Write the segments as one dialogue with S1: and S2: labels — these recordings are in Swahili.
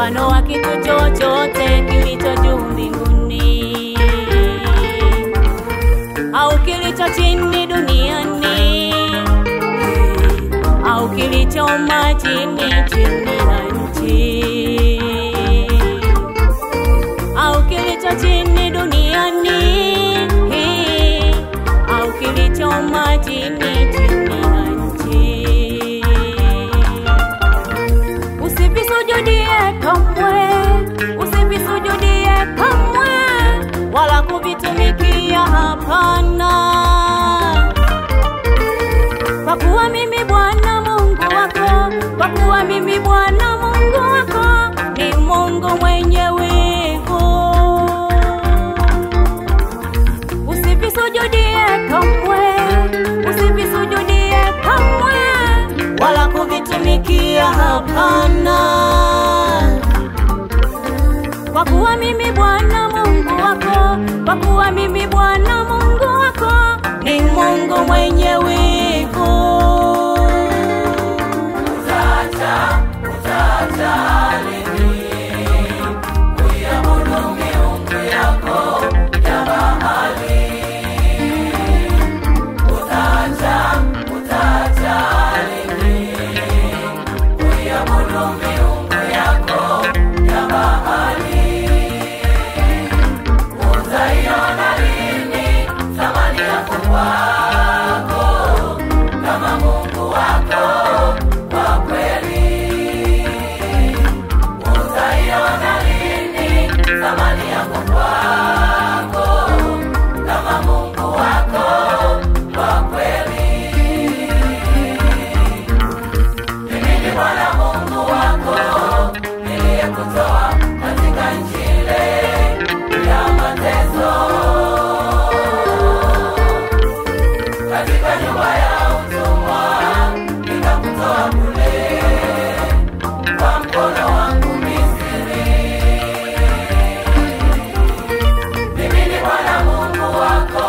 S1: mfano wa kitu chochote kilicho juu mbinguni au kilicho chini duniani au kilicho majini chini ya nchi au kilicho chini duniani au kilicho majini chini ya nchi. Usivisujudie kamwe, usivisujudie kamwe, wala kuvitumikia, hapana. Kwa kuwa mimi Bwana Mungu wako, kwa kuwa mimi Bwana Mungu wako ni Mungu mwenye wivu. Usivisujudie kamwe, usivisujudie kamwe, wala kuvitumikia, hapana. Kwa kuwa mimi Bwana Mungu wako, kwa kuwa mimi Bwana Mungu wako ni Mungu mwenye wivu. Utaacha lini kuiabudu miungu yako ya bahari? Utaacha lini kuiabudu miungu yako ya bahari? Utaiona lini thamani yako kwako kama Mungu wako wa kweli? Utaiona lini thamani yako kwako kama Mungu wako wa kweli? Mimi ni Bwana Mungu wako niliyekutoa katika nchi ile ya mateso, katika nyumba ya utumwa nikakutoa kule kwa mkono wangu Misri. Mimi ni Bwana Mungu wako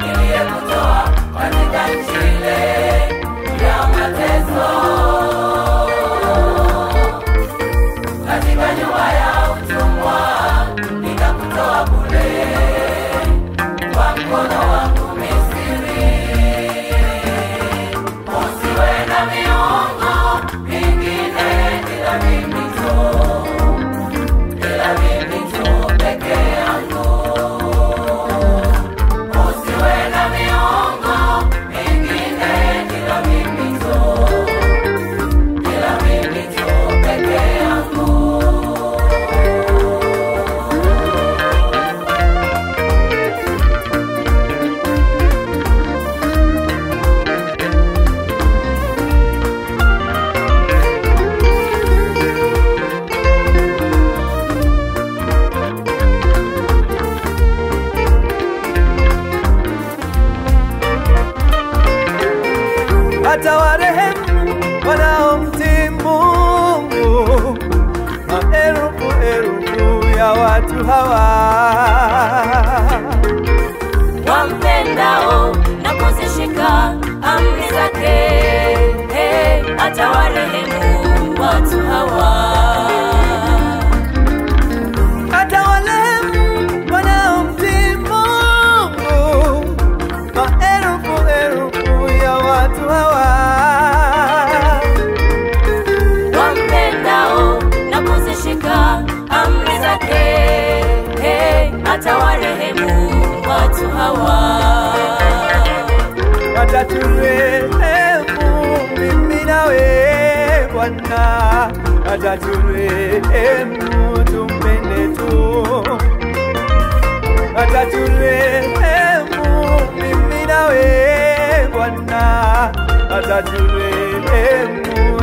S1: niliyekutoa katika nchi ile ya mateso, katika nyumba ya utumwa nikakutoa kule kwa mkono wangu Misri. Usiwe na miungu mingine ila mimi tu, ila mimi tu peke yangu. Usiwe na miungu mingine ila mimi tu, ila mimi tu peke yangu.
S2: hata warehemu wanaomtii Mungu, maelfu elfu ya watu hawa
S1: wampendao na kuzishika amri zake, hata warehemu watu hawa.
S2: hata warehemu wanaomtii Mungu, maelfu elfu ya watu hawa
S1: wampendao na kuzishika amri zake, hata warehemu watu hawa.
S2: Ataturehemu mimi nawe Bwana, ataturehemu tumpende tu. Ataturehemu mimi nawe Bwana, ataturehemu